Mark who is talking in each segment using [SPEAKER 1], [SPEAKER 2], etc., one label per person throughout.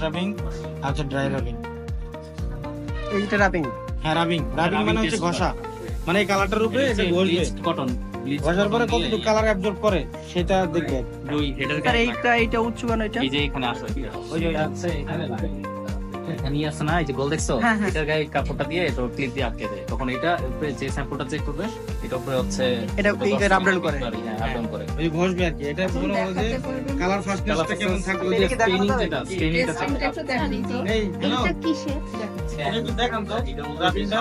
[SPEAKER 1] Rubbing আর হচ্ছে dry rubbing.
[SPEAKER 2] এইটা rubbing.
[SPEAKER 1] হ্যাঁ রাবিং, রাবিং মানে হচ্ছে ঘষা, মানে এই কালারটার উপরে এটা ঘষবে,
[SPEAKER 3] কটন
[SPEAKER 1] ঘষার পরে কতটুকু কালার অ্যাবজর্ব করে সেটা দেখবে।
[SPEAKER 3] দুই হেডার
[SPEAKER 2] স্যার এইটা উচ্চ কেন এটা?
[SPEAKER 3] এই যে এখানে আসো, ওই যে আছে এখানে এখানে আছে না, এই যে গোল দেখছো,
[SPEAKER 2] হ্যাঁ, হ্যাঁ।
[SPEAKER 3] এটার গায়ে কাপড়টা দিয়ে এটা ক্লিপ দিয়ে আটকে দেয়, তখন এটা উপরে যে স্যাম্পলটা চেক করবে এটা উপরে হচ্ছে
[SPEAKER 2] এটা এই যে রাব ডাউন করে।
[SPEAKER 3] হ্যাঁ আপ ডাউন করে।
[SPEAKER 1] ওই যে ঘষবে আর কি, এটা মনে হয় যে কালার ফাস্টনেসটা কেমন থাকবে ওই যে
[SPEAKER 2] এটা কি দেখানো
[SPEAKER 3] স্টেনিং
[SPEAKER 2] যাবে?
[SPEAKER 3] যেটা স্টেনিংটা চেক করে।
[SPEAKER 4] এটা দেখানি তো
[SPEAKER 1] এই হ্যালো
[SPEAKER 4] এটা কিসের
[SPEAKER 1] এটা একটু দেখান তো রাবিংটা।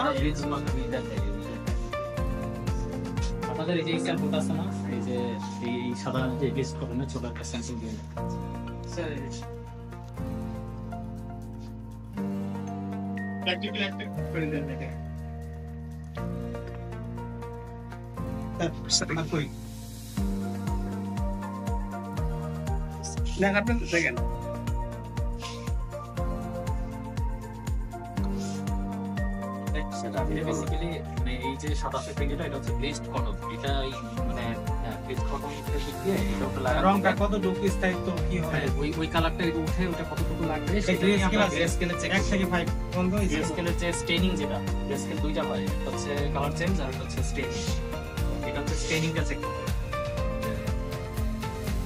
[SPEAKER 3] আপনাদের এই যে স্যাম্পলটা আছে না, এই যে এই সাধারণ যে বেস কটনের ছোট একটা স্যাম্পল দিয়ে
[SPEAKER 1] প্র্যাকটিক্যালি একটা করে দেন দেখেন। স্যার কই না আপনি দেখেন।
[SPEAKER 3] সেটা বেসিক্যালি মানে এই যে সাদা ফেব্রিক এটা হচ্ছে গ্লেজড কটন, এটা এই মানে গ্লেজড কটন ফেব্রিক দিয়ে এটা উপরে লাগানো
[SPEAKER 1] রংটা কতটুকু স্থায়িত্ব কি হবে,
[SPEAKER 3] ওই কালারটা উঠে ওটা কতটুকু লাগবে
[SPEAKER 1] এই
[SPEAKER 3] সেটা
[SPEAKER 1] গ্রে
[SPEAKER 3] নিয়ে
[SPEAKER 1] স্কেল
[SPEAKER 3] আমরা
[SPEAKER 1] আছে
[SPEAKER 3] গ্রে স্কেলে চেক
[SPEAKER 1] 1 থেকে 5 বন্ধ
[SPEAKER 3] গ্রে
[SPEAKER 1] হইছে।
[SPEAKER 3] স্কেলের যে স্টেনিং যেটা গ্রে স্কেল দুইটা হয়, একটা হচ্ছে কালার চেঞ্জ আর একটা হচ্ছে স্টেনিং। এটা হচ্ছে স্টেনিংটা চেক করতে হবে।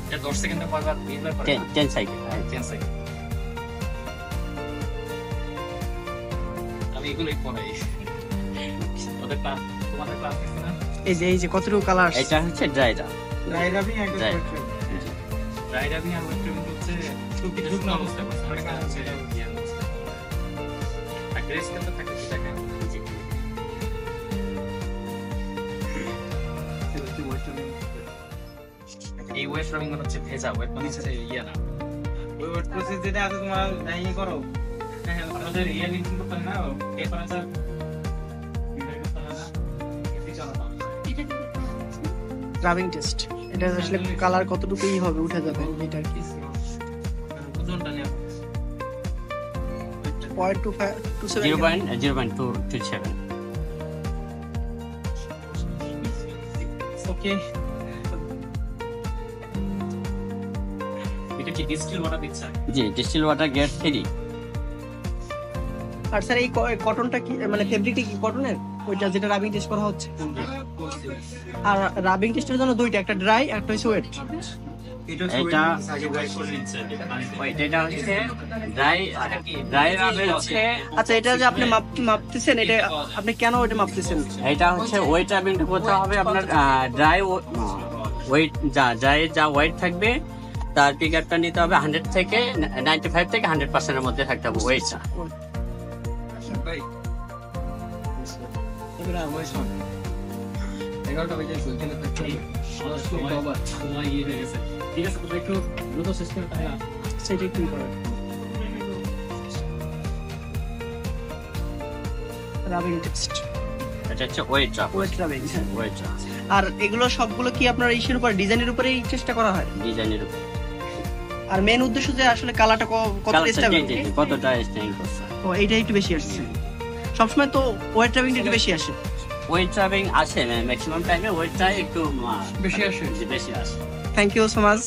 [SPEAKER 3] এটা 10 সেকেন্ডে কয়বার 3বার করে
[SPEAKER 5] 10 সাইকেল।
[SPEAKER 3] 10 সেকেন্ড। আমি এগুলোই পড়াই ওদের ক্লাস, তোমাদের ক্লাস আছে না?
[SPEAKER 2] এই যে কতটুকু কালার?
[SPEAKER 5] এটা হচ্ছে ড্রাইটা।
[SPEAKER 1] ড্রাই রাবিং একটা
[SPEAKER 5] Dry.
[SPEAKER 3] ড্রাই রাবিং আর ওয়েট রাবিং হচ্ছে শুকনো অবস্থায় করছে, আর একটা হচ্ছে ইয়ে অবস্থায়। আর গ্রে স্কেল তো থাকে সেটাকে এই ওয়েট রাবিং হচ্ছে ভেজা, ওয়েট মানে হচ্ছে ইয়ে না।
[SPEAKER 1] ওই ওয়েট প্রসেস যেটা আছে তোমার ডাইং করো।
[SPEAKER 3] হ্যাঁ হ্যাঁ, আমাদের ইয়ে লিঙ্কিং করতে হয় না, টেম্পারেচার করতে হয় না, এসি চালাতে হয়।
[SPEAKER 4] এটা কি
[SPEAKER 2] রাবিং টেস্ট। এটা আসলে কালার কতটুকু হবে উঠে যাবে এটা আর কি।
[SPEAKER 3] ওজনটা নিয়ে
[SPEAKER 2] 0.27
[SPEAKER 5] 0.0.227।
[SPEAKER 1] ওকে
[SPEAKER 3] এটা কি ডিস্টিল ওয়াটার দিচ্ছে?
[SPEAKER 5] জি, ডিস্টিল ওয়াটার গ্রেড 3।
[SPEAKER 2] আর স্যার এই কটনটা কি মানে ফেব্রিকটা কি কটনের? ওইটা যেটা রাবিং টেস্ট করা হচ্ছে। আর রাবিং টেস্টের জন্য দুইটা, একটা ড্রাই একটা হচ্ছে ওয়েট।
[SPEAKER 5] এটা
[SPEAKER 3] আগে ওয়াইট করে নিচ্ছে, এটা
[SPEAKER 5] এটা হচ্ছে ড্রাই রাবের হচ্ছে
[SPEAKER 2] আচ্ছা এটা যে আপনি মাপতেছেন, এটা আপনি কেন ওইটা মাপতেছেন?
[SPEAKER 5] এটা হচ্ছে ওয়েট রাবিংটা করতে হবে আপনার ড্রাই ওয়েট যা ওয়েট থাকবে তার পিকআপটা নিতে হবে 100 থেকে 95 থেকে 100% এর মধ্যে থাকতে হবে ওয়েটটা।
[SPEAKER 3] সময় ইয়ে হয়ে গেছে। ঠিক আছে, তোমরা একটু দ্রুত শেষ করে তাই না?
[SPEAKER 2] সেটা একটু করেন। রাবিং টেস্ট,
[SPEAKER 5] এটা হচ্ছে wet rub.
[SPEAKER 2] Wet rubbing.
[SPEAKER 5] Wet rub
[SPEAKER 2] আর এগুলো সবগুলো কি আপনার ইসের উপর ডিজাইনের উপরেই চেষ্টা করা হয়?
[SPEAKER 5] ডিজাইনের উপর
[SPEAKER 2] আর মেন উদ্দেশ্য যে আসলে কালারটা কত টেস্ট হবে,
[SPEAKER 5] কতটা স্টাইল করছে।
[SPEAKER 2] ও এইটা একটু বেশি আসছে। সবসময় তো ওয়েট রাবিংটা একটু বেশি আসে।
[SPEAKER 5] ওয়েট রাবিং আসে ম্যাক্সিমাম টাইমে ওয়েটটা একটু
[SPEAKER 2] বেশি আসে।
[SPEAKER 5] বেশি আসে।
[SPEAKER 2] Thank you so much.